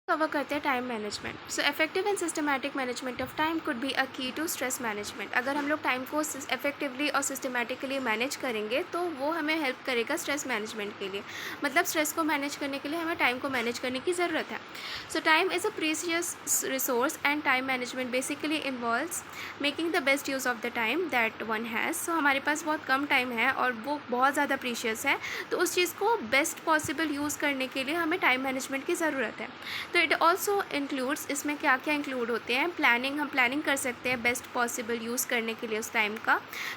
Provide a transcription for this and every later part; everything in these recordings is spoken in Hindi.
कवर करते हैं time management. So effective and systematic management of time could be a की टू स्ट्रेस मैनेजमेंट। अगर हम लोग टाइम को इफेक्टिवली और सिस्टमैटिकली मैनेज करेंगे तो वो हमें हेल्प करेगा स्ट्रेस मैनेजमेंट के लिए। मतलब स्ट्रेस को मैनेज करने के लिए हमें टाइम को मैनेज करने की ज़रूरत है। So time is a precious resource and time management basically involves making the best use of the time that one has. So हमारे पास बहुत कम टाइम है और वो बहुत ज़्यादा प्रीशियस है, तो उस चीज़ को बेस्ट पॉसिबल यूज़ करने के लिए हमें टाइम मैनेजमेंट की ज़रूरत है। तो इट ऑल्सो इंक्लूड्स, इसमें क्या क्या इंक्लूड होते हैं, प्लानिंग। हम प्लानिंग कर सकते हैं बेस्ट पॉसिबल यूज़ करने के लिए उस टाइम का।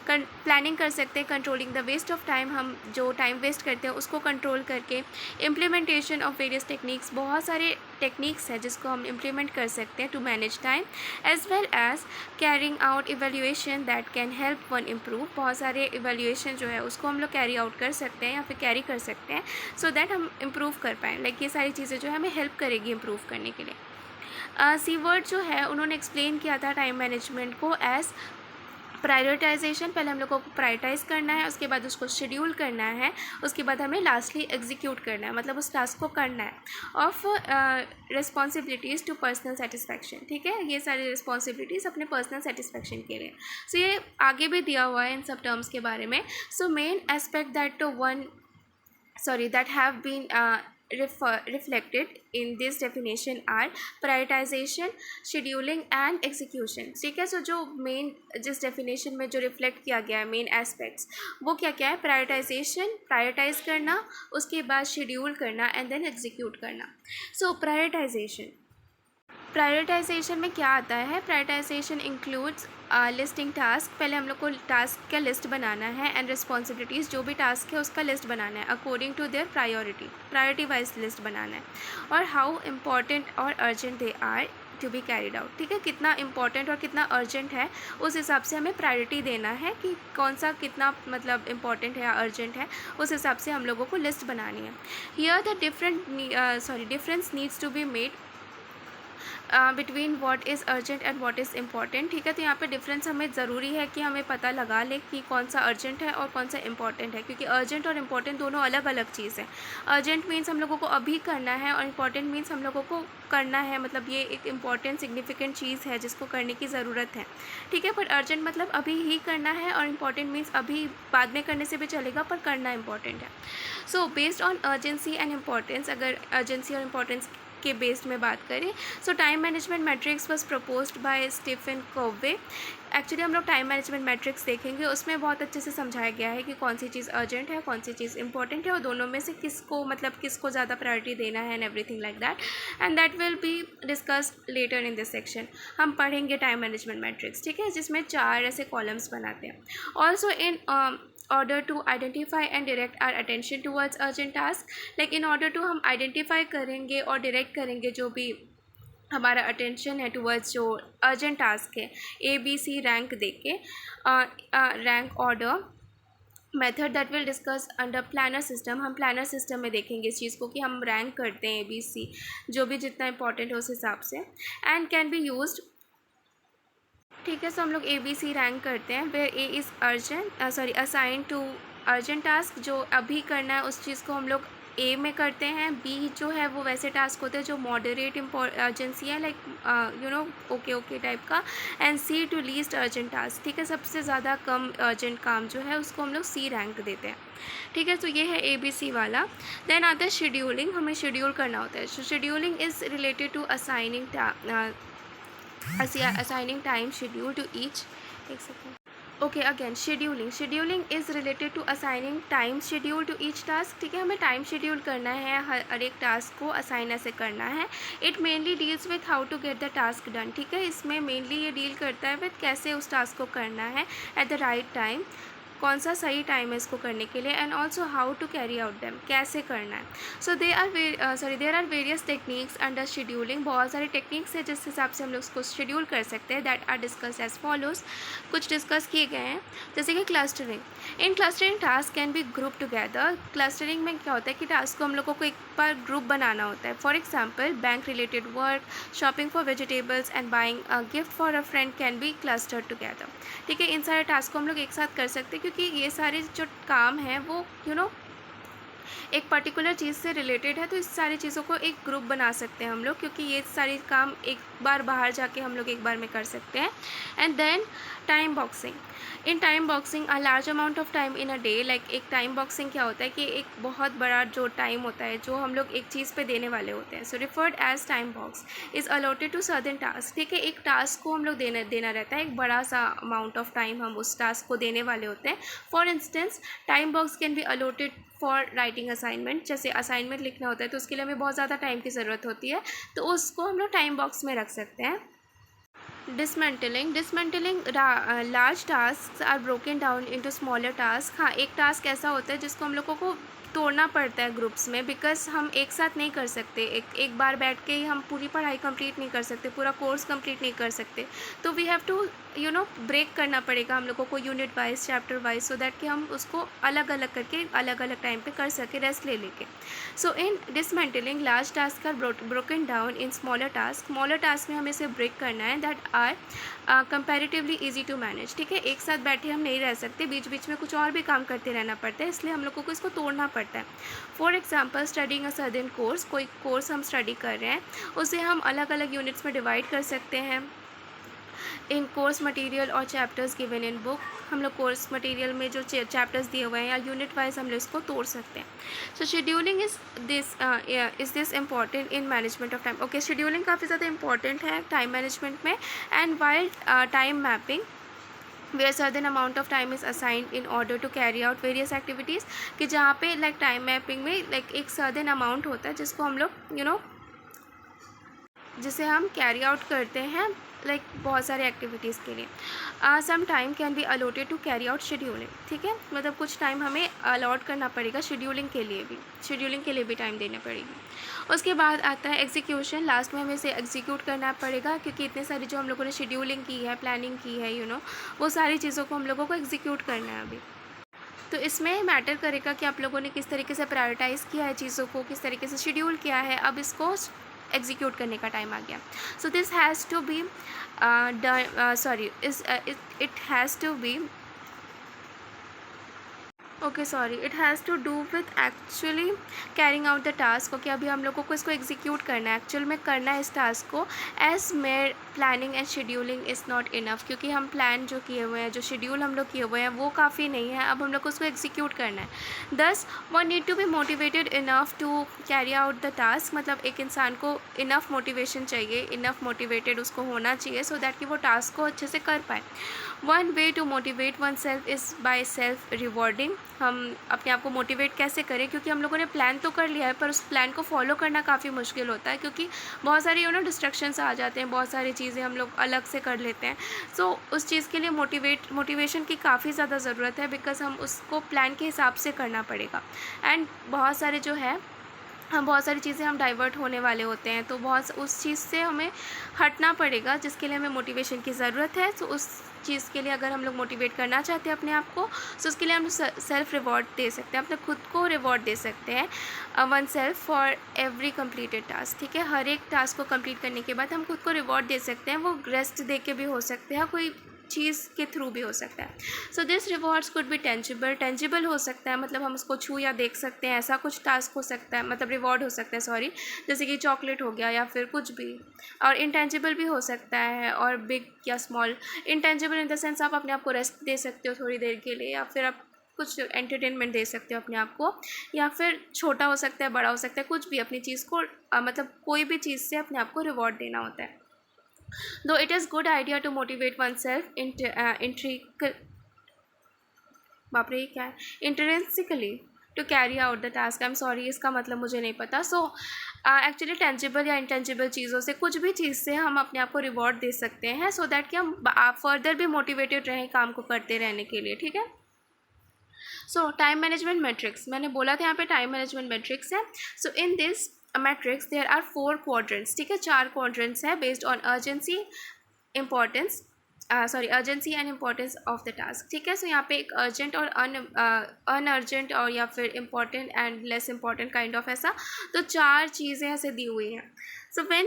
प्लानिंग कर सकते हैं, controlling the waste of time, हम जो टाइम वेस्ट करते हैं उसको कंट्रोल करके। इम्प्लीमेंटेशन ऑफ वेरियस टेक्निक्स, बहुत सारे टेक्निक्स हैं जिसको हम इम्प्लीमेंट कर सकते हैं to manage time. As well as carrying out evaluation that can help one improve. बहुत सारे इवेल्यूएशन जो है उसको हम लोग कैरी आउट कर सकते हैं या फिर कैरी कर सकते हैं सो दैट हम इम्प्रूव कर पाएँ। लाइक ये सारी चीज़ें जो है हमें हेल्प करेगी इम्प्रूव करने के लिए। सीवर्ड जो है उन्होंने एक्सप्लेन किया था टाइम मैनेजमेंट को एज प्रायोरिटाइजेशन। पहले हम लोग को प्रायोरिटाइज करना है, उसके बाद उसको शेड्यूल करना है, उसके बाद हमें लास्टली एग्जीक्यूट करना है, मतलब उस टास्क को करना है। Of responsibilities to personal satisfaction. ठीक है, ये सारी रिस्पॉन्सिबिलिटीज़ अपने पर्सनल सेटिस्फैक्शन के लिए। सो ये आगे भी दिया हुआ है इन सब टर्म्स के बारे में। So main aspect that have been reflected in this definition are prioritization, scheduling and execution। ठीक है, सो जो मेन जिस डेफिनेशन में जो रिफ्लेक्ट किया गया है मेन एस्पेक्ट्स, वो क्या क्या है? प्रायोरिटाइजेशन, प्रायोरिटाइज करना, उसके बाद शेड्यूल करना एंड देन एग्जीक्यूट करना। सो प्रायोरिटाइजेशन में क्या आता है? Prioritisation includes listing task. पहले हम लोग को टास्क का लिस्ट बनाना है एंड रिस्पॉन्सिबिलिटीज़, जो भी टास्क है उसका लिस्ट बनाना है according to their priority wise list बनाना है। और हाउ इम्पॉर्टेंट और urgent they are to be carried out. ठीक है, कितना इंपॉर्टेंट और कितना अर्जेंट है उस हिसाब से हमें प्रायोरिटी देना है कि कौन सा कितना मतलब इंपॉर्टेंट है या अर्जेंट है, उस हिसाब से हम लोगों को लिस्ट बनानी है। Here the difference needs to be made between what is urgent and what is important. ठीक है, तो यहाँ पे डिफरेंस हमें ज़रूरी है कि हमें पता लगा ले कि कौन सा अर्जेंट है और कौन सा इम्पॉर्टेंट है, क्योंकि अर्जेंट और इम्पॉर्टेंट दोनों अलग अलग चीज़ है। अर्जेंट मीन्स हम लोगों को अभी करना है और इम्पॉर्टेंट मीन्स हम लोगों को करना है, मतलब ये एक इम्पॉर्टेंट सिग्निफिकेंट चीज़ है जिसको करने की ज़रूरत है। ठीक है, पर अर्जेंट मतलब अभी ही करना है और इम्पॉर्टेंट मीन्स अभी बाद में करने से भी चलेगा पर करना इम्पॉर्टेंट है। So based on urgency and importance, अगर अर्जेंसी और इम्पॉर्टेंस के बेस्ड में बात करें, so time management matrix was proposed by Stephen Covey. Actually हम लोग टाइम मैनेजमेंट मैट्रिक्स देखेंगे, उसमें बहुत अच्छे से समझाया गया है कि कौन सी चीज़ अर्जेंट है, कौन सी चीज़ इंपॉर्टेंट है और दोनों में से किसको मतलब किसको ज़्यादा प्रायोरिटी देना है and everything like that, and that will be discussed later in this section. हम पढ़ेंगे टाइम मैनेजमेंट मैट्रिक्स, ठीक है, जिसमें 4 ऐसे कॉलम्स बनाते हैं। Also in order to identify and direct our attention towards urgent task, like in order to हम identify करेंगे और direct करेंगे जो भी हमारा अटेंशन है टूवर्ड्स जो अर्जेंट टास्क है, ABC रैंक दे के rank order method that will discuss under planner system. हम प्लानर सिस्टम में देखेंगे इस चीज़ को कि हम रैंक करते हैं ABC जो भी जितना इंपॉर्टेंट है उस हिसाब से, एंड कैन बी यूज्ड। ठीक है, सो हम लोग ABC रैंक करते हैं where A is assign to urgent task, जो अभी करना है उस चीज़ को हम लोग A में करते हैं। B जो है वो वैसे टास्क होते हैं जो मॉडरेट अर्जेंसी है, लाइक ओके टाइप का, and C to least urgent task. ठीक है, सबसे ज़्यादा कम अर्जेंट काम जो है उसको हम लोग C रैंक देते हैं। ठीक है, तो ये है ABC वाला। देन आता है शेड्यूलिंग, हमें शेड्यूल करना होता है। Scheduling is related to assigning time schedule to each, एक second, okay again scheduling is related to assigning time schedule to each task. ठीक है, हमें टाइम शेड्यूल करना है, हर एक टास्क को असाइन ऐसे करना है। It mainly deals with how to get the task done. ठीक है, इसमें मेनली ये डील करता है विथ कैसे उस टास्क को करना है एट द राइट टाइम, कौन सा सही टाइम है इसको करने के लिए, and also how to carry out them, कैसे करना है। So there are various techniques under scheduling. बहुत सारे टेक्निक्स है जिस हिसाब से हम लोग उसको शेड्यूल कर सकते हैं, that are discuss as follows. कुछ डिस्कस किए गए हैं, जैसे कि clustering. In clustering task can be group together. Clustering में क्या होता है कि टास्क को हम लोगों को एक बार ग्रुप बनाना होता है। For example bank related work, shopping for vegetables and buying a gift for a friend can be clustered together. ठीक है, इन सारे टास्क को हम लोग एक साथ कर सकते हैं क्योंकि ये सारे जो काम हैं वो एक पर्टिकुलर चीज़ से रिलेटेड है, तो इस सारी चीज़ों को एक ग्रुप बना सकते हैं हम लोग, क्योंकि ये सारी काम एक बार बाहर जाके हम लोग एक बार में कर सकते हैं. And then time boxing. In time boxing a large amount of time in a day. Like एक टाइम बॉक्सिंग क्या होता है कि एक बहुत बड़ा जो टाइम होता है जो हम लोग एक चीज़ पे देने वाले होते हैं. So referred as time box is allotted to certain task. ठीक है, एक टास्क को हम लोग देना रहता है, एक बड़ा सा अमाउंट ऑफ टाइम हम उस टास्क को देने वाले होते हैं. For instance time box can be allotted for writing assignment. जैसे असाइनमेंट लिखना होता है तो उसके लिए हमें बहुत ज़्यादा टाइम की ज़रूरत होती है, तो उसको हम लोग टाइम बॉक्स में रख सकते हैं. Dismantling large task are broken down into smaller task. हाँ, एक टास्क ऐसा होता है जिसको हम लोगों को तोड़ना पड़ता है ग्रुप्स में, बिकॉज हम एक साथ नहीं कर सकते. एक बार बैठ के ही हम पूरी पढ़ाई कंप्लीट नहीं कर सकते, पूरा कोर्स कंप्लीट नहीं कर सकते. तो वी हैव टू ब्रेक करना पड़ेगा हम लोगों को unit wise, chapter wise, so that कि हम उसको अलग अलग करके अलग अलग टाइम पे कर सके, रेस्ट ले लेके. So in dismantling large task are broken down in smaller task में हमें इसे ब्रेक करना है that are comparatively easy to manage. ठीक है, एक साथ बैठे हम नहीं रह सकते, बीच बीच में कुछ और भी काम करते रहना पड़ता है, इसलिए हम लोगों को इसको तोड़ना पड़ता है. For example studying a certain course. कोई कोर्स हम स्टडी कर रहे हैं, उसे हम अलग अलग यूनिट्स में डिवाइड कर सकते हैं. इन कोर्स मटेरियल और चैप्टर्स गिवन इन बुक. हम लोग कोर्स मटेरियल में जो चैप्टर्स दिए हुए हैं या यूनिट वाइज हम लोग इसको तोड़ सकते हैं. So scheduling is this important in management of time. Okay, scheduling काफ़ी ज़्यादा इंपॉर्टेंट है टाइम मैनेजमेंट में. And while time mapping where certain amount of time is assigned in order to carry out various activities. कि जहाँ पे लाइक टाइम मैपिंग में लाइक एक सर्टेन अमाउंट होता है जिसको हम लोग जिसे हम कैरी आउट करते हैं लाइक बहुत सारे एक्टिविटीज़ के लिए. Some time can be allotted to carry out scheduling. ठीक है, मतलब कुछ टाइम हमें अलॉट करना पड़ेगा शेड्यूलिंग के लिए भी टाइम देना पड़ेगी. उसके बाद आता है एग्जीक्यूशन. लास्ट में हमें इसे एग्जीक्यूट करना पड़ेगा, क्योंकि इतने सारी जो हम लोगों ने शेड्यूलिंग की है, प्लानिंग की है, वो सारी चीज़ों को हम लोगों को एग्जीक्यूट करना है अभी. तो इसमें मैटर करेगा कि आप लोगों ने किस तरीके से प्रायोरिटाइज़ किया है चीज़ों को, किस तरीके से शेड्यूल किया है. अब इसको एग्जीक्यूट करने का टाइम आ गया. So this has to be it has to be it has to do with actually carrying out the task. Okay, अभी हम लोगों को इसको एग्जीक्यूट करना है, एक्चुअल में करना है इस टास्क को. As mere planning and scheduling is not enough. क्योंकि हम प्लान जो किए हुए हैं, जो शेड्यूल हम लोग किए हुए हैं, वो काफ़ी नहीं है. अब हम लोग को उसको एग्जीक्यूट करना है. Thus one need to be motivated enough to carry out the task. मतलब एक इंसान को इनफ मोटिवेशन चाहिए, इनफ मोटिवेटेड उसको होना चाहिए, सो दैट कि वो टास्क को अच्छे से कर पाए. One way to motivate oneself is by self rewarding. हम अपने आप को मोटिवेट कैसे करें, क्योंकि हम लोगों ने प्लान तो कर लिया है पर उस प्लान को फॉलो करना काफ़ी मुश्किल होता है, क्योंकि बहुत सारे डिस्ट्रक्शंस आ जाते हैं, बहुत सारी चीज़ें हम लोग अलग से कर लेते हैं. सो उस चीज़ के लिए मोटिवेशन की काफ़ी ज़्यादा ज़रूरत है, बिकॉज हम उसको प्लान के हिसाब से करना पड़ेगा. एंड बहुत सारे बहुत सारी चीज़ें हम डाइवर्ट होने वाले होते हैं, तो बहुत उस चीज़ से हमें हटना पड़ेगा जिसके लिए हमें मोटिवेशन की ज़रूरत है. सो उस चीज़ के लिए अगर हम लोग मोटिवेट करना चाहते हैं अपने आप को, सो उसके लिए हम सेल्फ रिवॉर्ड दे सकते हैं, अपने खुद को रिवॉर्ड दे सकते हैं one self for every completed task. ठीक है, हर एक टास्क को कंप्लीट करने के बाद हम खुद को रिवॉर्ड दे सकते हैं. वो रेस्ट दे के भी हो सकते हैं, कोई चीज़ के थ्रू भी हो सकता है. So this rewards could be tangible हो सकता है, मतलब हम उसको छू या देख सकते हैं, ऐसा कुछ टास्क हो सकता है, मतलब रिवॉर्ड हो सकता है, सॉरी, जैसे कि चॉकलेट हो गया या फिर कुछ भी. और इंटेंजिबल भी हो सकता है, और बिग या small. Intangible in the sense आप अपने आप को रेस्ट दे सकते हो थोड़ी देर के लिए, या फिर आप कुछ एंटरटेनमेंट दे सकते हो अपने आप को, या फिर छोटा हो सकता है, बड़ा हो सकता है, कुछ भी अपनी चीज़ को मतलब कोई भी चीज़ से अपने आप को रिवॉर्ड देना होता है. Though it is good idea to motivate oneself intrinsically to carry out the task. I'm sorry, इसका मतलब मुझे नहीं पता. सो एक्चुअली टेंजिबल या इंटेंजिबल चीज़ों से, कुछ भी चीज़ से हम अपने आप को रिवॉर्ड दे सकते हैं, सो दैट कि हम फर्दर भी मोटिवेटेड रहें काम को करते रहने के लिए. ठीक है. सो टाइम मैनेजमेंट मैट्रिक्स, मैंने बोला था यहाँ पे टाइम मैनेजमेंट मैट्रिक्स है. So in this matrix there are 4 quadrants. ठीक है, 4 क्वाड्रेंट्स है based on urgency and importance of the task. ठीक है, सो यहाँ पे एक अर्जेंट और अनअर्जेंट और या फिर important and less important kind of ऐसा, तो 4 चीज़ें ऐसे दी हुई हैं. So when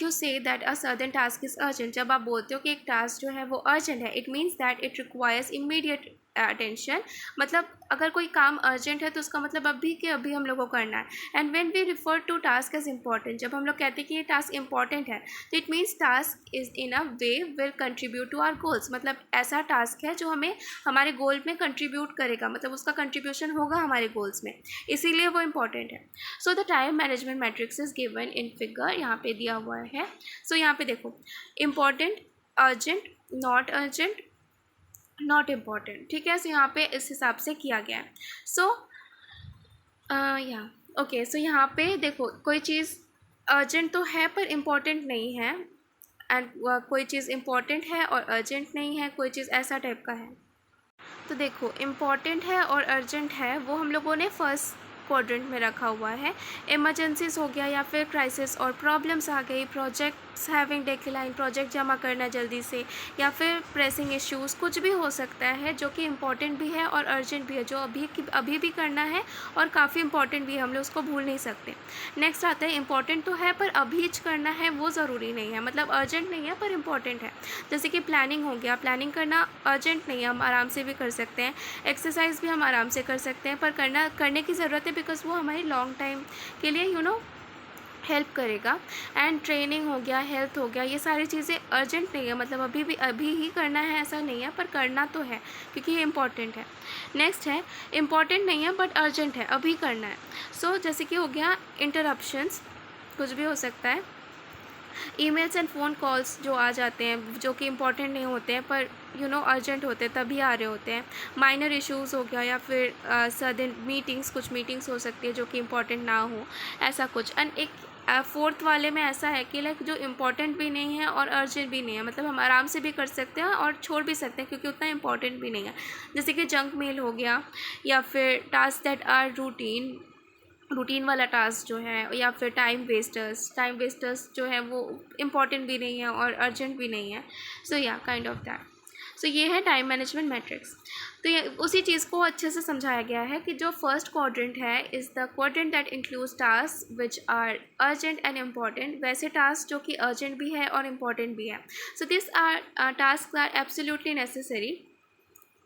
you say that a certain task is urgent, जब आप बोलते हो कि एक टास्क जो है वो अर्जेंट है, it means that it requires immediate attention, मतलब अगर कोई काम अर्जेंट है तो उसका मतलब अभी के अभी हम लोग को करना है. And when we refer to task as important, जब हम लोग कहते हैं कि ये टास्क इंपॉर्टेंट है तो it means task is in a way will contribute to our goals, मतलब ऐसा टास्क है जो हमें हमारे गोल में कंट्रीब्यूट करेगा, मतलब उसका कंट्रीब्यूशन होगा हमारे गोल्स में, इसीलिए वो इम्पॉर्टेंट है. So the time management matrix is given in figure, यहाँ पे दिया हुआ है. सो यहाँ पे देखो, important, urgent, not urgent, not important. ठीक है, सो यहाँ पे इस हिसाब से किया गया है. सो यहाँ ओके, सो यहाँ पे देखो कोई चीज़ अर्जेंट तो है पर इम्पॉर्टेंट नहीं है, एंड कोई चीज़ इम्पॉर्टेंट है और अर्जेंट नहीं है, कोई चीज़ ऐसा टाइप का है. तो देखो इम्पॉर्टेंट है और अर्जेंट है वो हम लोगों ने फर्स्ट क्वाड्रेंट में रखा हुआ है. इमरजेंसीज हो गया या फिर क्राइसिस और प्रॉब्लम्स आ गई, प्रोजेक्ट्स हैविंग डेडलाइन, प्रोजेक्ट जमा करना जल्दी से, या फिर प्रेसिंग इश्यूज़, कुछ भी हो सकता है जो कि इम्पॉर्टेंट भी है और अर्जेंट भी है, जो अभी भी करना है और काफ़ी इंपॉर्टेंट भी है, हम लोग उसको भूल नहीं सकते. नेक्स्ट आता है इम्पॉर्टेंट तो है पर अभी करना है वो ज़रूरी नहीं है, मतलब अर्जेंट नहीं है पर इम्पॉर्टेंट है. जैसे कि प्लानिंग हो गया, प्लानिंग करना अर्जेंट नहीं है, हम आराम से भी कर सकते हैं. एक्सरसाइज भी हम आराम से कर सकते हैं पर करने की ज़रूरत है, बिकॉज वो हमारी लॉन्ग टाइम के लिए हेल्प करेगा. एंड ट्रेनिंग हो गया, हेल्थ हो गया, ये सारी चीज़ें अर्जेंट नहीं है, मतलब अभी ही करना है ऐसा नहीं है, पर करना तो है क्योंकि ये इम्पॉर्टेंट है. नेक्स्ट है इम्पॉर्टेंट नहीं है बट अर्जेंट है, अभी करना है. सो जैसे कि हो गया इंटरप्शंस, कुछ भी हो सकता है. ईमेल्स एंड फ़ोन कॉल्स जो आ जाते हैं जो कि इम्पॉर्टेंट नहीं होते हैं पर अर्जेंट होते हैं, तभी आ रहे होते हैं. माइनर इश्यूज़ हो गया या फिर सडन मीटिंग्स, कुछ मीटिंग्स हो सकती है जो कि इम्पॉर्टेंट ना हो, ऐसा कुछ. एंड एक फोर्थ वाले में ऐसा है कि लाइक जो इम्पॉर्टेंट भी नहीं है और अर्जेंट भी नहीं है, मतलब हम आराम से भी कर सकते हैं और छोड़ भी सकते हैं क्योंकि उतना इम्पॉर्टेंट भी नहीं है. जैसे कि जंक मेल हो गया या फिर टास्क दैट आर रूटीन वाला टास्क जो है, या फिर टाइम वेस्टर्स जो है वो इम्पॉर्टेंट भी नहीं है और अर्जेंट भी नहीं है. सो या काइंड ऑफ दैट. सो ये है टाइम मैनेजमेंट मैट्रिक्स. तो ये उसी चीज़ को अच्छे से समझाया गया है कि जो फर्स्ट क्वाड्रेंट है is the quadrant that includes task which are urgent and important, वैसे टास्क जो कि अर्जेंट भी है और इम्पॉर्टेंट भी है. So this are task are absolutely necessary,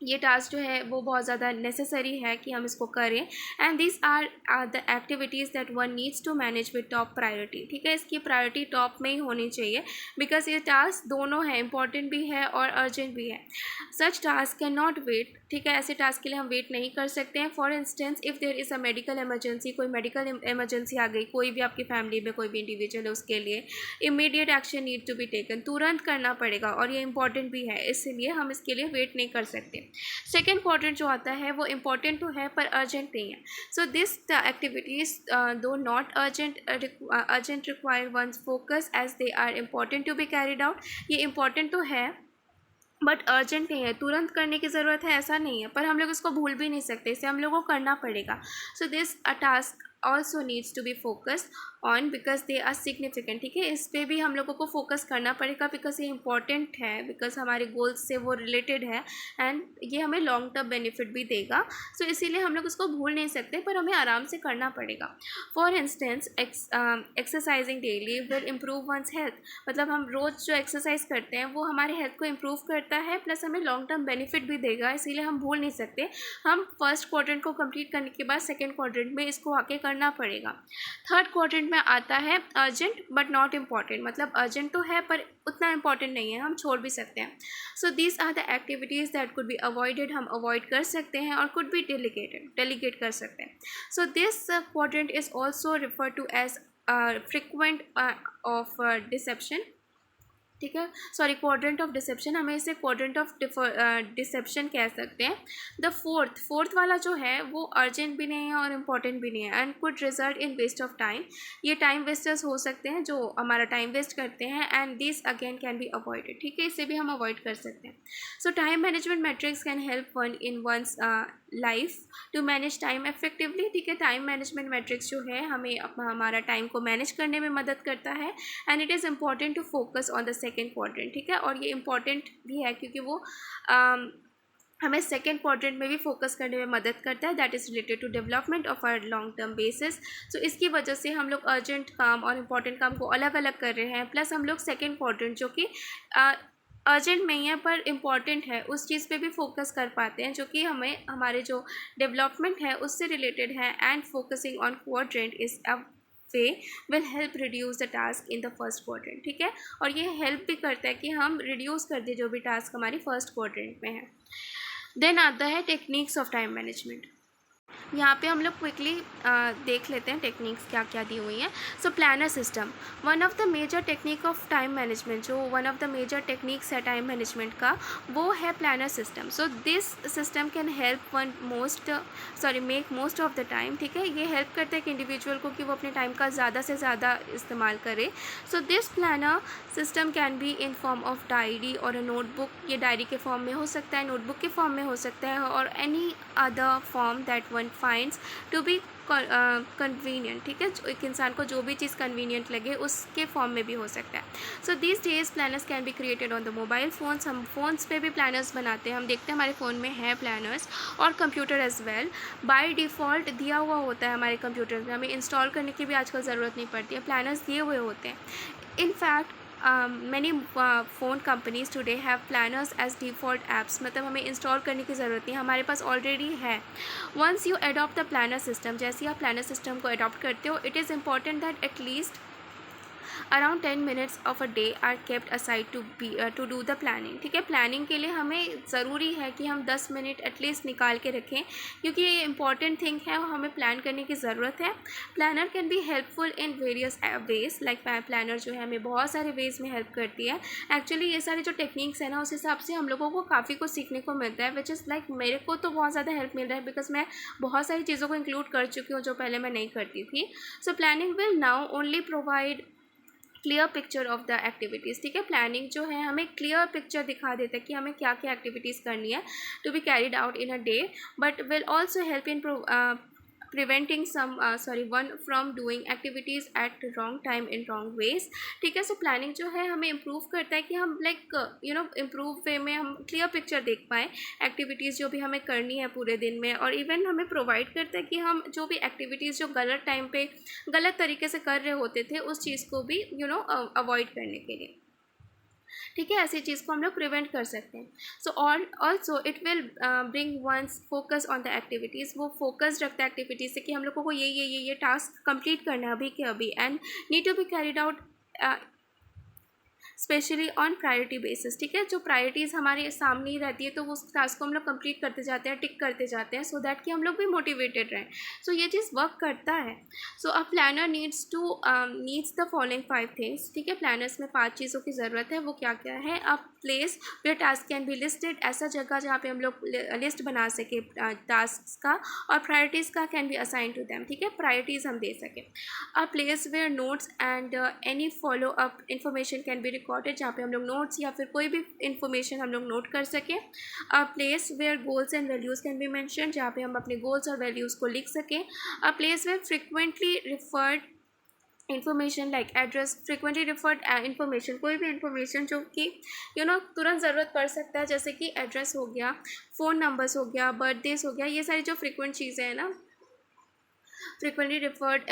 ये टास्क जो है वो बहुत ज़्यादा नेसेसरी है कि हम इसको करें. And this are the activities that one needs to manage with top priority. ठीक है, इसकी प्रायोरिटी टॉप में ही होनी चाहिए बिकॉज ये टास्क दोनों है, इंपॉर्टेंट भी है और अर्जेंट भी है. Such task can not wait. ठीक है, ऐसे टास्क के लिए हम वेट नहीं कर सकते हैं. For instance if there is a medical emergency, कोई मेडिकल इमरजेंसी आ गई, कोई भी आपकी फैमिली में कोई भी इंडिविजुअल है, उसके लिए immediate action need to be taken, तुरंत करना पड़ेगा और ये इंपॉर्टेंट भी है, इसलिए हम इसके लिए वेट नहीं कर सकते. सेकेंड क्वाड्रेंट जो आता है वो इम्पॉर्टेंट तो है पर अर्जेंट नहीं है. So this activities do not urgent require one's focus as they are important to be carried out. ये इम्पॉर्टेंट तो है बट अर्जेंट नहीं है, तुरंत करने की ज़रूरत है ऐसा नहीं है, पर हम लोग इसको भूल भी नहीं सकते, इसे हम लोग को करना पड़ेगा. So this task also needs to be focused on because they are significant. ठीक है, इस पर भी हम लोगों को फोकस करना पड़ेगा बिकॉज ये इंपॉर्टेंट है, बिकॉज हमारे गोल्स से वो रिलेटेड है एंड ये हमें लॉन्ग टर्म बेनिफिट भी देगा. सो इसीलिए हम लोग उसको भूल नहीं सकते पर हमें आराम से करना पड़ेगा. For instance exercising daily will improve one's health, मतलब हम रोज़ जो एक्सरसाइज करते हैं वो हमारे हेल्थ को इम्प्रूव करता है प्लस हमें लॉन्ग टर्म बेनिफिट भी देगा, इसीलिए हम भूल नहीं सकते. हम फर्स्ट क्वाड्रेंट को कंप्लीट करने के बाद सेकेंड क्वाड्रेंट में इसको आके करना पड़ेगा. थर्ड क्वाड्रेंट में आता है अर्जेंट बट नॉट इम्पॉर्टेंट, मतलब अर्जेंट तो है पर उतना इम्पॉर्टेंट नहीं है, हम छोड़ भी सकते हैं. So these are the activities that could be avoided, हम अवॉइड कर सकते हैं और कुड बी डेलीगेट कर सकते हैं. So this quadrant is also refer to as frequent of deception. ठीक है, सॉरी क्वाड्रेंट ऑफ डिसेप्शन, हमें इसे क्वाड्रेंट ऑफ डिसेप्शन कह सकते हैं. द फोर्थ वाला जो है वो अर्जेंट भी नहीं है और इम्पॉर्टेंट भी नहीं है and could result in waste of time. ये टाइम वेस्टर्स हो सकते हैं जो हमारा टाइम वेस्ट करते हैं and this again can be avoided. ठीक है, इसे भी हम अवॉइड कर सकते हैं. So time management matrix can help one in one's life to manage time effectively. ठीक है, टाइम मैनेजमेंट मैट्रिक्स जो है हमें हमारा टाइम को मैनेज करने में मदद करता है and it is important to focus on the second quadrant. ठीक है, और ये इम्पॉर्टेंट भी है क्योंकि वो हमें सेकेंड क्वाड्रेंट में भी फोकस करने में मदद करता है, that is related to development of our long term basis. So इसकी वजह से हम लोग अर्जेंट काम और इम्पॉर्टेंट काम को अलग अलग कर रहे हैं, प्लस हम लोग सेकेंड क्वाड्रेंट जो कि अर्जेंट नहीं है पर इम्पॉर्टेंट है, उस चीज़ पे भी फोकस कर पाते हैं जो कि हमें हमारे जो डेवलपमेंट है उससे रिलेटेड है। And focusing on quadrant is a way will help reduce the task in the first quadrant, ठीक है। और ये हेल्प भी करता है कि हम रिड्यूस कर दें जो भी टास्क हमारी फर्स्ट क्वाड्रेंट में है। देन आता है टेक्निक्स ऑफ टाइम मैनेजमेंट। यहाँ पे हम लोग क्विकली देख लेते हैं टेक्निक्स क्या क्या दी हुई हैं। So planner system, one of the major technique of time management, जो one of the major techniques है टाइम मैनेजमेंट का वो है planner system. So this system can help make most of the time, ठीक है। ये हेल्प करता है कि इंडिविजुअल को कि वो अपने टाइम का ज़्यादा से ज़्यादा इस्तेमाल करे। So this planner system can be in form of diary और अ नोटबुक, ये डायरी के फॉर्म में हो सकता है, नोटबुक के फॉर्म में हो सकता है, और any other form that one finds to be convenient, ठीक है। एक इंसान को जो भी चीज़ कन्वीनियंट लगे उसके फॉर्म में भी हो सकता है। So these days planners can be created on the mobile phones, हम फ़ोन्स पे भी प्लानर्स बनाते हैं, हम देखते हैं हमारे फ़ोन में है प्लानर्स, और computer as well. By default दिया हुआ होता है हमारे कंप्यूटर में, हमें इंस्टॉल करने की भी आजकल ज़रूरत नहीं पड़ती है, प्लानर्स दिए हुए होते हैं। In fact many phone companies today have planners as default apps, मतलब हमें इंस्टॉल करने की ज़रूरत नहीं, हमारे पास ऑलरेडी है। Once you adopt the planner system, जैसे ही आप प्लानर सिस्टम को अडॉप्ट करते हो, it is important that at least around 10 minutes of a day are kept aside to do the planning, ठीक है। प्लानिंग के लिए हमें ज़रूरी है कि हम 10 मिनट एटलीस्ट निकाल के रखें, क्योंकि ये इंपॉर्टेंट थिंग है, हमें प्लान करने की ज़रूरत है। Planner can be helpful in various ways, like planner जो है हमें बहुत सारे वेज़ में हेल्प करती है। एक्चुअली ये सारी जो टेक्निक्स है ना, उस हिसाब से हम लोगों को काफ़ी कुछ सीखने को मिलता है, विच इज़ लाइक मेरे को तो बहुत ज़्यादा हेल्प मिल रहा है, बिकॉज मैं बहुत सारी चीज़ों को इंक्लूड कर चुकी हूँ जो पहले मैं नहीं करती थी। So planning will now only provide clear picture of the activities, ठीक है। प्लानिंग जो है हमें क्लियर पिक्चर दिखा देता है कि हमें क्या क्या एक्टिविटीज़ करनी है to be carried out in a day, but will also help in preventing one from doing activities at wrong time in wrong ways, ठीक है। सो प्लानिंग जो है हमें इम्प्रूव करता है कि हम इम्प्रूव वे में हम क्लियर पिक्चर देख पाएँ एक्टिविटीज़ जो भी हमें करनी है पूरे दिन में, और इवन हमें प्रोवाइड करता है कि हम जो भी एक्टिविटीज़ जो गलत टाइम पे गलत तरीके से कर रहे होते थे उस चीज़ को भी अवॉइड करने के लिए, ठीक है, ऐसी चीज़ को हम लोग प्रिवेंट कर सकते हैं। So also it will bring one's focus on the activities, वो फोकस रखता है एक्टिविटीज़ से कि हम लोगों को ये टास्क कंप्लीट करना है अभी के अभी, and need to be carried out specially on priority basis, ठीक है। जो प्रायोरिटीज़ हमारे सामने ही रहती है तो उस टास्क को हम लोग कंप्लीट करते जाते हैं, टिक करते जाते हैं, सो दैट कि हम लोग भी मोटिवेटेड रहें। सो ये चीज़ वर्क करता है। So a planner needs the following 5 things, ठीक है। प्लानर्स में 5 चीज़ों की ज़रूरत है, वो क्या क्या है। A place where task can be listed, ऐसा जगह जहाँ पे हम लोग लिस्ट बना सके टास्क का, और प्रायोरिटीज़ का can be assign to them, ठीक है, प्रायोरिटीज़ हम दे सकें। A place where notes and any follow up information can be recorded, जहाँ पे हम लोग नोट्स या फिर कोई भी इंफॉर्मेशन हम लोग नोट कर सकें। A place where goals and values can be mention, जहाँ पे हम अपने गोल्स और वैल्यूज़ को लिख सकें। A place where frequently referred information like address, frequently referred information, कोई भी इंफॉर्मेशन जो कि तुरंत ज़रूरत पड़ सकता है, जैसे कि एड्रेस हो गया, फ़ोन नंबर्स हो गया, बर्थडेज हो गया, ये सारी जो फ्रिक्वेंट चीज़ें हैं ना, फ्रिक्वेंटली रिफर्ड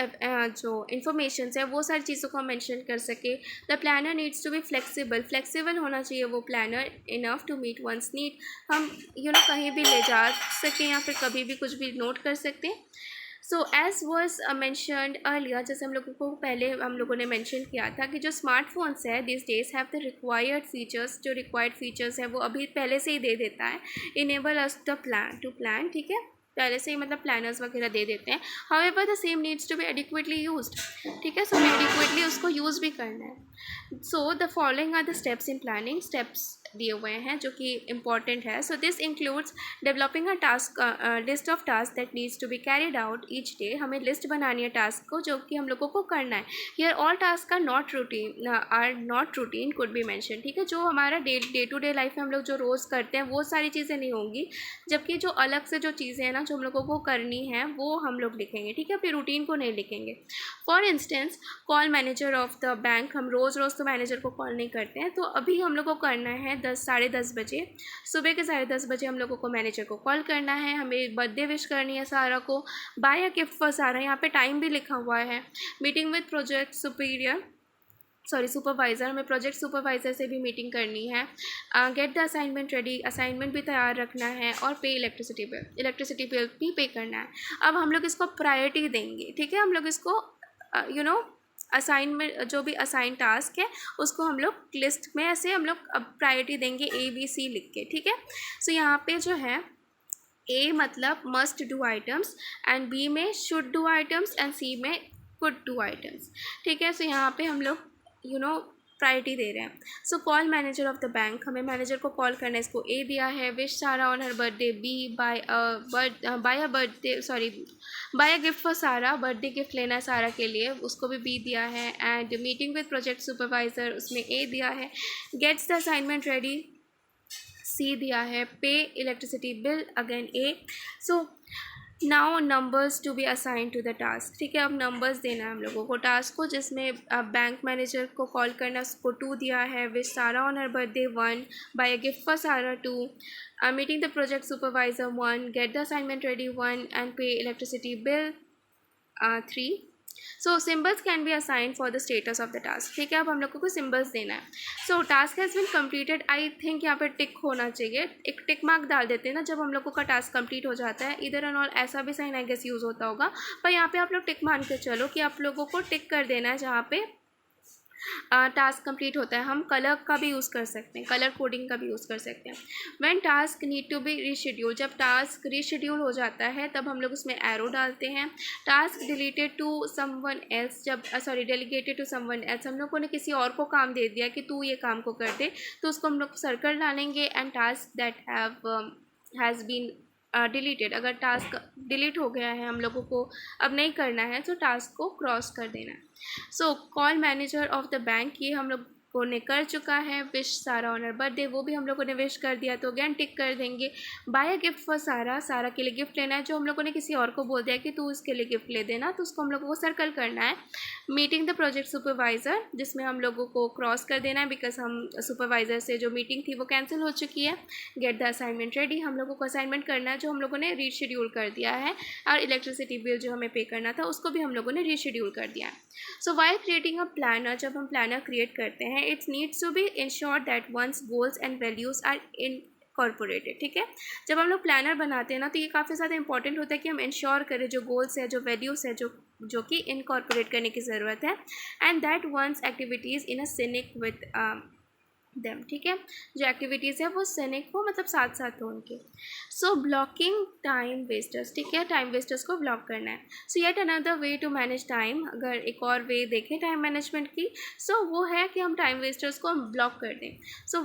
जो इन्फॉर्मेशन है वो सारी चीज़ों को हम मेंशन कर सके। The planner needs to be flexible होना चाहिए वो planner enough to meet one's need, हम कहीं भी ले जा सकें या फिर कभी भी कुछ भी नोट कर सकते हैं। So as was mentioned earlier, जैसे हम लोगों को पहले हम लोगों ने मेंशन किया था कि जो स्मार्टफोन्स है this days have the required features, जो रिक्वायर्ड फीचर्स है वो अभी पहले से ही दे देता है। इनेबल अस द प्लान, ठीक है, पहले से ही मतलब प्लानर्स वगैरह दे देते हैं। However the same needs to be adequately used, ठीक है। सो हमें एडिक्वेटली उसको यूज़ भी करना है। So the following are the steps in planning, steps दिए हुए हैं जो कि इंपॉर्टेंट है। So this includes developing a task list of task that needs to be carried out each day, हमें लिस्ट बनानी है टास्क को जो कि हम लोगों को करना है। Here all task are not routine could be mention, ठीक है। जो हमारा डे टू डे लाइफ में हम लोग जो रोज़ करते हैं वो सारी चीज़ें नहीं होंगी, जबकि जो अलग से जो चीज़ें हैं ना जो हम लोगों को करनी है वो हम लोग लिखेंगे, ठीक है, फिर रूटीन को नहीं लिखेंगे। For instance call manager of the bank, हम रोज़ तो मैनेजर को कॉल नहीं करते हैं, तो अभी हम लोग को करना है 10-10:30 बजे, सुबह के 10:30 बजे हम लोगों को मैनेजर को कॉल करना है, हमें बर्थडे विश करनी है सारा को, बाय अ गिफ्ट फॉर सारा, यहाँ पे टाइम भी लिखा हुआ है। Meeting with project superior supervisor, हमें प्रोजेक्ट सुपरवाइज़र से भी मीटिंग करनी है। Gate the assignment ready, assignment भी तैयार रखना है, और पे इलेक्ट्रिसिटी बिल भी पे करना है। अब हम लोग इसको प्रायोरिटी देंगे, ठीक है। हम लोग इसको असाइनमेंट जो भी असाइन टास्क है उसको हम लोग लिस्ट में ऐसे हम लोग प्रायोरिटी देंगे ABC लिख के, ठीक है। सो यहाँ पे जो है A मतलब must do items, and B में should do items, and C में कुड डू आइटम्स, ठीक है। सो यहाँ पे हम लोग प्रायोरिटी दे रहे हैं। So call manager of the bank, हमें मैनेजर को कॉल करना है, इसको A दिया है। Wish Sara on her birthday, B buy a gift for Sara, birthday gift लेना है सारा के लिए, उसको भी B दिया है। And meeting with project supervisor, उसमें A दिया है। Gets the assignment ready, C दिया है। Pay electricity bill, again A। So now numbers to be assign to the task, ठीक है। अब नंबर्स देना है हम लोगों को टास्क को, जिसमें बैंक मैनेजर को कॉल करना, उसको 2 दिया है। Wish Sara on her birthday 1, buy a gift for Sara 2, meeting the project supervisor 1, get the assignment ready 1, and pay electricity bill 3। So symbols can be assign for the status of the task, ठीक है। अब हम लोगों को सिम्बल्स देना है। So task has been completed, I think यहाँ पर टिक होना चाहिए, एक टिक मार्क डाल देते हैं ना जब हम लोगों का टास्क कंप्लीट हो जाता है। इधर एंड ऑल ऐसा भी साइन आई गेस यूज़ होता होगा, पर यहाँ पे आप लोग टिक मान के चलो कि आप लोगों को टिक कर देना है जहाँ पे टास्क कंप्लीट होता है। हम कलर का भी यूज़ कर सकते हैं, कलर कोडिंग का भी यूज़ कर सकते हैं। When task need to be reschedule, जब टास्क रीशेड्यूल हो जाता है तब हम लोग उसमें एरो डालते हैं। Task deleted to someone else, जब डेलीगेटेड टू समवन एल्स, हम लोगों ने किसी और को काम दे दिया कि तू ये काम को कर दे, तो उसको हम लोग सर्कल डालेंगे। And task that has been deleted, अगर टास्क डिलीट हो गया है, हम लोगों को अब नहीं करना है, तो टास्क को क्रॉस कर देना है। So call manager of the bank, ये हम लोग को ने कर चुका है। Wish Sara on her birthday, वो भी हम लोगों ने विश कर दिया, तो अगेन टिक कर देंगे। बाय अ गिफ्ट फॉर सारा, सारा के लिए गिफ्ट लेना है, जो हम लोगों ने किसी और को बोल दिया कि तू इसके लिए गिफ्ट ले देना, तो उसको हम लोगों को सर्कल करना है। मीटिंग द प्रोजेक्ट सुपरवाइज़र, जिसमें हम लोगों को क्रॉस कर देना है, बिकॉज हम सुपरवाइज़र से जो मीटिंग थी वो कैंसिल हो चुकी है। गेट द असाइनमेंट रेडी, हम लोगों को असाइनमेंट करना है जो हम लोगों ने रीशेड्यूल कर दिया है, और इलेक्ट्रिसिटी बिल जो हमें पे करना था उसको भी हम लोगों ने रीशेड्यूल कर दिया है। So while creating a planner, जब हम प्लानर क्रिएट करते हैं, it's needs to be ensure that one's goals and values are incorporated, ठीक है। जब हम लोग प्लानर बनाते हैं ना, तो ये काफ़ी ज़्यादा इंपॉर्टेंट होता है कि हम इंश्योर करें जो गोल्स है, जो वैल्यूज़ है, जो कि इनकॉर्पोरेट करने की ज़रूरत है। And that one's activities in a sync with them, ठीक है। जो एक्टिविटीज़ है वो सैनिक हो, मतलब साथ साथ हो उनके। सो ब्लॉकिंग टाइम वेस्टर्स, ठीक है, टाइम वेस्टर्स को ब्लॉक करना है। So yet another way to manage time, अगर एक और वे देखें टाइम मैनेजमेंट की, सो वो है कि हम टाइम वेस्टर्स को ब्लॉक कर दें। So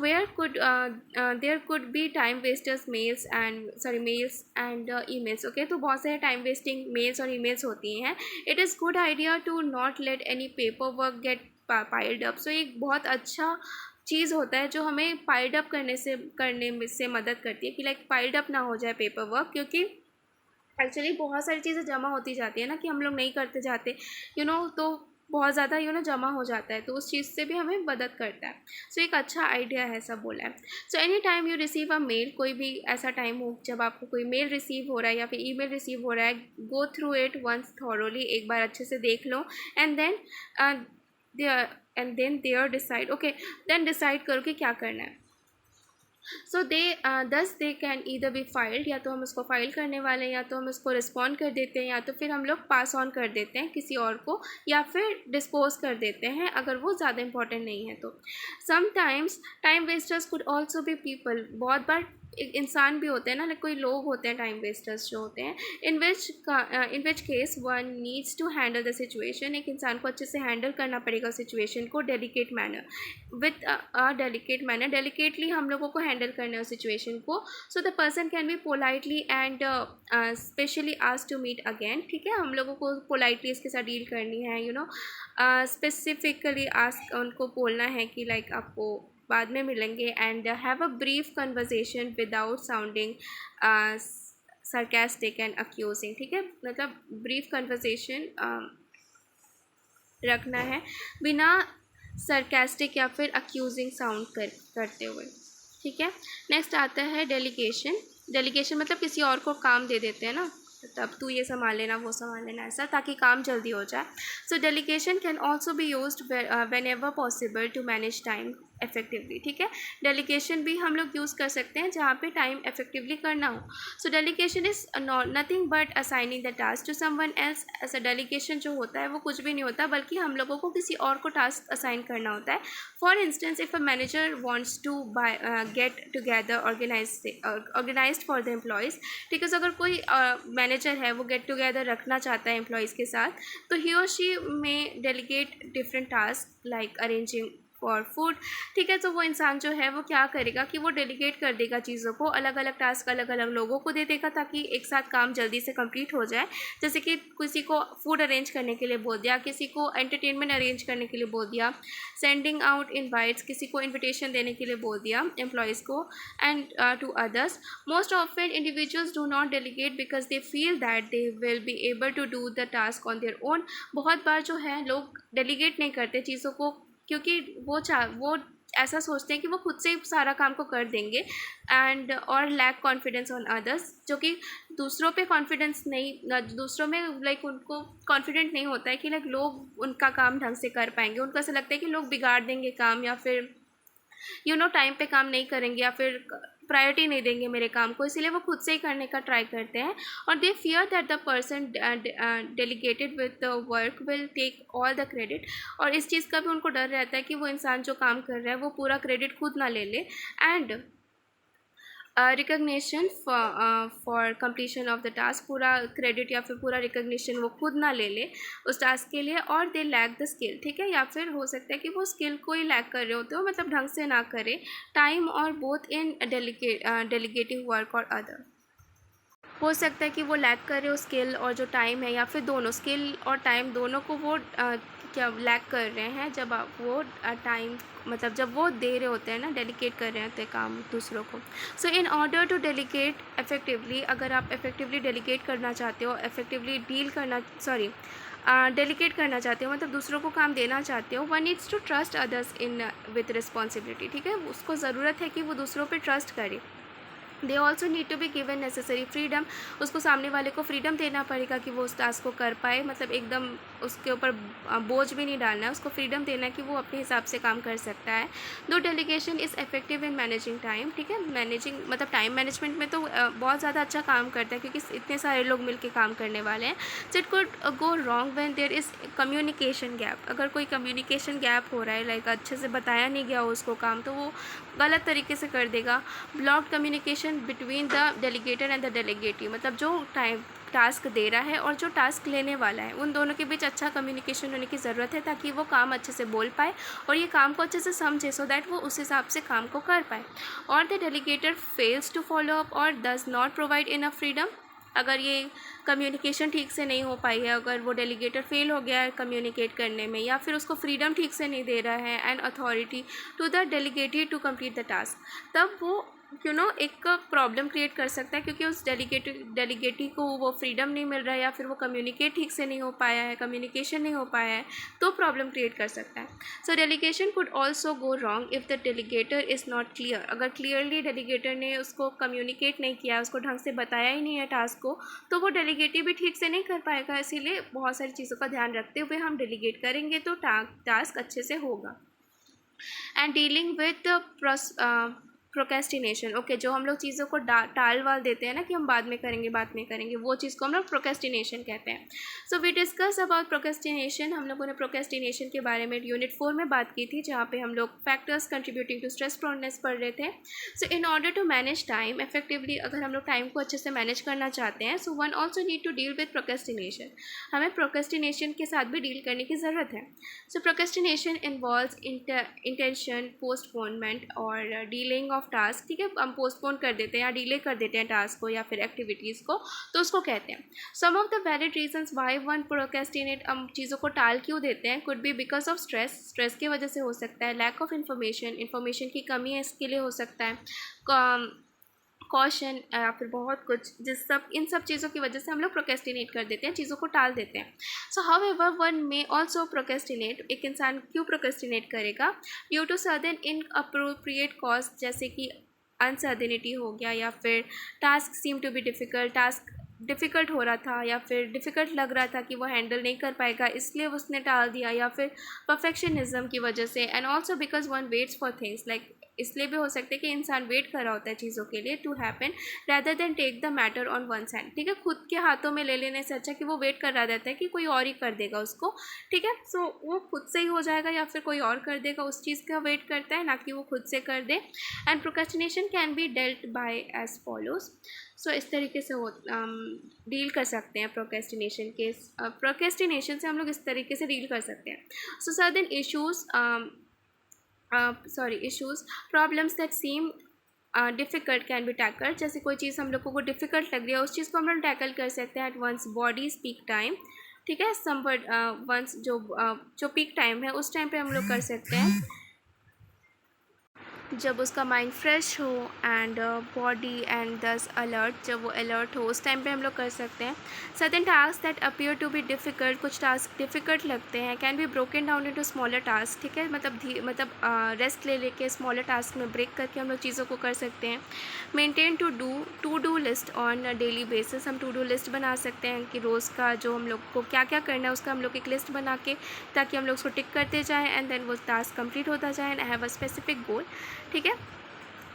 there could be time wasters mails and emails, okay. तो बहुत सारे टाइम वेस्टिंग मेल्स और ईमेल्स होती हैं। It is good idea to not let any paper work get piled up. So एक बहुत अच्छा चीज़ होता है जो हमें पाइल्ड अप करने से मदद करती है, कि लाइक पाइल्ड अप ना हो जाए पेपर वर्क, क्योंकि एक्चुअली बहुत सारी चीज़ें जमा होती जाती है ना, कि हम लोग नहीं करते जाते, तो बहुत ज़्यादा जमा हो जाता है, तो उस चीज़ से भी हमें मदद करता है। सो एक अच्छा आइडिया है, सब बोला है। So any time you receive a mail, कोई भी ऐसा टाइम हो जब आपको कोई मेल रिसीव हो रहा है या फिर ईमेल रिसीव हो रहा है, go through it once thoroughly, एक बार अच्छे से देख लो। And then there decide, okay, then decide करो कि क्या करना है। So they can either be filed, या तो हम उसको फाइल करने वाले हैं, या तो हम उसको रिस्पॉन्ड कर देते हैं, या तो फिर हम लोग पास ऑन कर देते हैं किसी और को, या फिर डिस्पोज कर देते हैं अगर वो ज़्यादा इंपॉर्टेंट नहीं है तो। Sometimes time wasters could also be people, बहुत बार एक इंसान भी होते हैं ना, कोई लोग होते हैं टाइम वेस्टर्स जो होते हैं, in which case one needs to handle the situation, एक इंसान को अच्छे से हैंडल करना पड़ेगा सिचुएशन को delicate manner, with delicate manner, delicately हम लोगों को हैंडल करना है उस सिचुएशन को। So the person can be politely and specially ask to meet again, ठीक है, हम लोगों को पोलाइटली इसके साथ डील करनी है, स्पेसिफिकली आस्क, उनको बोलना है कि लाइक आपको बाद में मिलेंगे। And have a brief conversation without sounding sarcastic and accusing, ठीक है, मतलब ब्रीफ कन्वर्सेशन रखना है बिना sarcastic या फिर अक्यूजिंग साउंड करते हुए, ठीक है। नेक्स्ट आता है डेलीगेशन। डेलीगेशन मतलब किसी और को काम दे देते हैं ना, तब तू ये संभाल लेना, वो संभाल लेना, ऐसा, ताकि काम जल्दी हो जाए. So delegation can also be used whenever possible to manage time effectively. ठीक है, डेलीगेशन भी हम लोग यूज़ कर सकते हैं जहाँ पे टाइम इफेक्टिवली करना हो. So delegation is nothing but assigning the task to someone else. ऐसा डेलीगेशन जो होता है वो कुछ भी नहीं होता, बल्कि हम लोगों को किसी और को टास्क असाइन करना होता है. For instance, if a manager wants to get together organized for the employees. ठीक है, सो अगर कोई मैनेजर है वो गेट टुगेदर रखना चाहता है एम्प्लॉयज़ के साथ, तो ही और शी में delegate different task like arranging for food. ठीक है, तो वो इंसान जो है वो क्या करेगा कि वो डेलीगेट कर देगा चीज़ों को, अलग अलग टास्क अलग अलग लोगों को दे देगा ताकि एक साथ काम जल्दी से कंप्लीट हो जाए. जैसे कि किसी को फूड अरेंज करने के लिए बोल दिया, किसी को एंटरटेनमेंट अरेंज करने के लिए बोल दिया, सेंडिंग आउट इनवाइट्स, किसी को इन्विटेशन देने के लिए बोल दिया एम्प्लॉयज़ को, and to others. Most often individuals do not delegate because they feel that they will be able to do the task on their own. बहुत बार जो है लोग डेलीगेट नहीं करते चीज़ों को, क्योंकि वो ऐसा सोचते हैं कि वो खुद से सारा काम को कर देंगे, एंड और लैक कॉन्फिडेंस ऑन अदर्स, जो कि दूसरों पे कॉन्फिडेंस नहीं, दूसरों में लाइक उनको कॉन्फिडेंट नहीं होता है कि लाइक लोग उनका काम ढंग से कर पाएंगे. उनको ऐसा लगता है कि लोग बिगाड़ देंगे काम, या फिर टाइम पे काम नहीं करेंगे, या फिर प्रायोरिटी नहीं देंगे मेरे काम को, इसीलिए वो खुद से ही करने का ट्राई करते हैं. और they fear that the person delegated with the work will take all the credit. और इस चीज़ का भी उनको डर रहता है कि वो इंसान जो काम कर रहा है वो पूरा क्रेडिट खुद ना ले ले, and recognition for completion of the task. पूरा क्रेडिट या फिर पूरा रिकग्निशन वो खुद ना ले ले उस टास्क के लिए, और दे लैक द स्किल. ठीक है, या फिर हो सकता है कि वो स्किल को ही लैक कर रहे होते हो, मतलब ढंग से ना करे टाइम और बोथ इन डेलीगेटिंग वर्क और अदर. हो सकता है कि वो लैक कर रहे हो स्किल और जो टाइम है, या फिर दोनों स्किल और टाइम दोनों को वो क्या लैक कर रहे हैं जब आप वो टाइम, मतलब जब वो दे रहे होते हैं ना, डेलीगेट कर रहे होते हैं काम दूसरों को. So in order to delegate effectively, अगर आप इफेक्टिवली डेलीगेट करना चाहते हो, इफेक्टिवली डेलीगेट करना चाहते हो, मतलब दूसरों को काम देना चाहते हो, one needs to trust others in with responsibility. ठीक है, उसको ज़रूरत है कि वो दूसरों पे ट्रस्ट करे. They also need to be given necessary freedom. उसको सामने वाले को फ्रीडम देना पड़ेगा कि वो उस टास्क को कर पाए, मतलब एकदम उसके ऊपर बोझ भी नहीं डालना है, उसको फ्रीडम देना है कि वो अपने हिसाब से काम कर सकता है. दो delegation is effective in managing time. ठीक है, मैनेजिंग मतलब टाइम मैनेजमेंट में तो बहुत ज़्यादा अच्छा काम करता है, क्योंकि इतने सारे लोग मिलकर काम करने वाले हैं. So it could go wrong when there is communication gap. अगर कोई कम्युनिकेशन गैप हो रहा है, लाइक अच्छे से बताया नहीं गया हो उसको काम, तो वो गलत तरीके से कर देगा. Blocked communication between the delegator and the delegatee, मतलब जो टास्क दे रहा है और जो टास्क लेने वाला है, उन दोनों के बीच अच्छा कम्युनिकेशन होने की ज़रूरत है, ताकि वो काम अच्छे से बोल पाए और ये काम को अच्छे से समझे, सो दैट वो उस हिसाब से काम को कर पाए. और the delegator fails to follow up और does not provide enough freedom. अगर ये कम्युनिकेशन ठीक से नहीं हो पाई है, अगर वो डेलीगेटर फेल हो गया है कम्युनिकेट करने में, या फिर उसको फ्रीडम ठीक से नहीं दे रहा है and authority to the delegatee to complete the task, तब वो एक प्रॉब्लम क्रिएट कर सकता है, क्योंकि उस डेलीगेटी को वो फ्रीडम नहीं मिल रहा है, या फिर वो कम्युनिकेट ठीक से नहीं हो पाया है, कम्युनिकेशन नहीं हो पाया है, तो प्रॉब्लम क्रिएट कर सकता है. सो delegation could also go wrong if the delegator is not clear. अगर क्लियरली डेलीगेटर ने उसको कम्युनिकेट नहीं किया, उसको ढंग से बताया ही नहीं है टास्क को, तो वो डेलीगेटी भी ठीक से नहीं कर पाएगा. इसीलिए बहुत सारी चीज़ों का ध्यान रखते हुए हम डेलीगेट करेंगे तो टास्क अच्छे से होगा. And dealing with procrastination. Okay, जो हम लोग चीज़ों को टाल वाल देते हैं ना कि हम बाद में करेंगे, वो चीज़ को हम लोग प्रोकेस्टिनेशन कहते हैं. So we discuss about procrastination. हम लोगों ने प्रोकेस्टिनेशन के बारे में यूनिट 4 में बात की थी, जहाँ पे हम लोग factors contributing to stress proneness पढ़ रहे थे. So in order to manage time effectively, अगर हम लोग टाइम को अच्छे से मैनेज करना चाहते हैं, so one also need to deal with procrastination. हमें प्रोकेस्टिनेशन के साथ भी डील करने की ज़रूरत है. So procrastination involves intention, postponement और डीलिंग टास्क. ठीक है, हम पोस्टपोन कर देते हैं या डिले कर देते हैं टास्क को या फिर एक्टिविटीज़ को, तो उसको कहते हैं. Some of the valid reasons why one procrastinate, हम चीज़ों को टाल क्यों देते हैं, could be because of stress की वजह से हो सकता है. लैक ऑफ इन्फॉर्मेशन की कमी है, इसके लिए हो सकता है. कॉशन या फिर बहुत कुछ, इन सब चीज़ों की वजह से हम लोग प्रोक्रेस्टिनेट कर देते हैं, चीज़ों को टाल देते हैं. So however one may also procrastinate. एक इंसान क्यों प्रोक्रेस्टिनेट करेगा? Due to sudden inappropriate cause, जैसे कि अनसर्टेनिटी हो गया, या फिर task seem to be difficult, task difficult हो रहा था या फिर डिफ़िकल्ट लग रहा था कि वो हैंडल नहीं कर पाएगा, इसलिए उसने टाल दिया, या फिर परफेक्शनिज्म की वजह से, and also because one waits for things, like इसलिए भी हो सकता है कि इंसान वेट कर रहा होता है चीज़ों के लिए to happen rather than take the matter on one hand. ठीक है, खुद के हाथों में ले लेने से अच्छा कि वो वेट कर रहा रहता है कि कोई और ही कर देगा उसको। ठीक है, सो वो खुद से ही हो जाएगा या फिर कोई और कर देगा, उस चीज़ का वेट करता है, ना कि वो खुद से कर दे। And procrastination can be dealt by as follows. So इस तरीके से डील कर सकते हैं प्रोक्रेस्टिनेशन के। प्रोक्रेस्टिनेशन से हम लोग इस तरीके से डील कर सकते हैं। सो certain issues issues, problems that seem difficult can be tackle. जैसे कोई चीज़ हम लोगों को डिफ़िकल्ट लग रही है, उस चीज़ को हम लोग टैकल कर सकते हैं at once body speak time. ठीक है, समबट वंस जो पीक टाइम है उस टाइम पे हम लोग कर सकते हैं, जब उसका माइंड फ्रेश हो एंड बॉडी एंड दस अलर्ट, जब वो अलर्ट हो उस टाइम पे हम लोग कर सकते हैं। Certain task that appear to be difficult, कुछ टास्क डिफ़िकल्ट लगते हैं, can be broken down into smaller task. ठीक है, मतलब रेस्ट ले लेके स्मॉलर टास्क में ब्रेक करके हम लोग चीज़ों को कर सकते हैं। Maintain to do list on daily basis, हम टू डू लिस्ट बना सकते हैं कि रोज़ का जो हम लोग को क्या क्या करना है उसका हम लोग एक लिस्ट बना के, ताकि हम लोग उसको टिक करते जाएँ एंड देन वो टास्क कंप्लीट होता जाए and have a specific goal. ठीक है,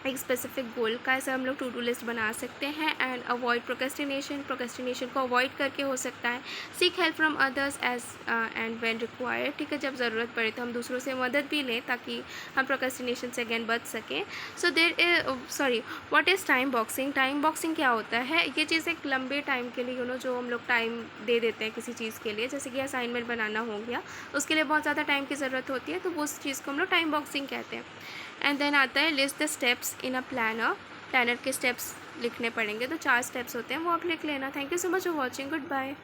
एक स्पेसिफिक गोल का ऐसे हम लोग टू डू लिस्ट बना सकते हैं। एंड अवॉइड प्रोक्रेस्टिनेशन को अवॉइड करके हो सकता है। Seek help from others as and when required. ठीक है, जब ज़रूरत पड़े तो हम दूसरों से मदद भी लें ताकि हम प्रोक्रेस्टिनेशन से अगेन बच सकें। So what is time boxing. Time boxing क्या होता है? ये चीज़ एक लंबे टाइम के लिए जो हम लोग टाइम दे देते हैं किसी चीज़ के लिए, जैसे कि असाइनमेंट बनाना हो गया, उसके लिए बहुत ज़्यादा टाइम की ज़रूरत होती है, तो वो उस चीज़ को हम लोग टाइम बॉक्सिंग कहते हैं। एंड देन आता है list the steps in a planner के स्टेप्स लिखने पड़ेंगे, तो 4 स्टेप्स होते हैं, वो आप लिख लेना। Thank you so much for watching, good bye.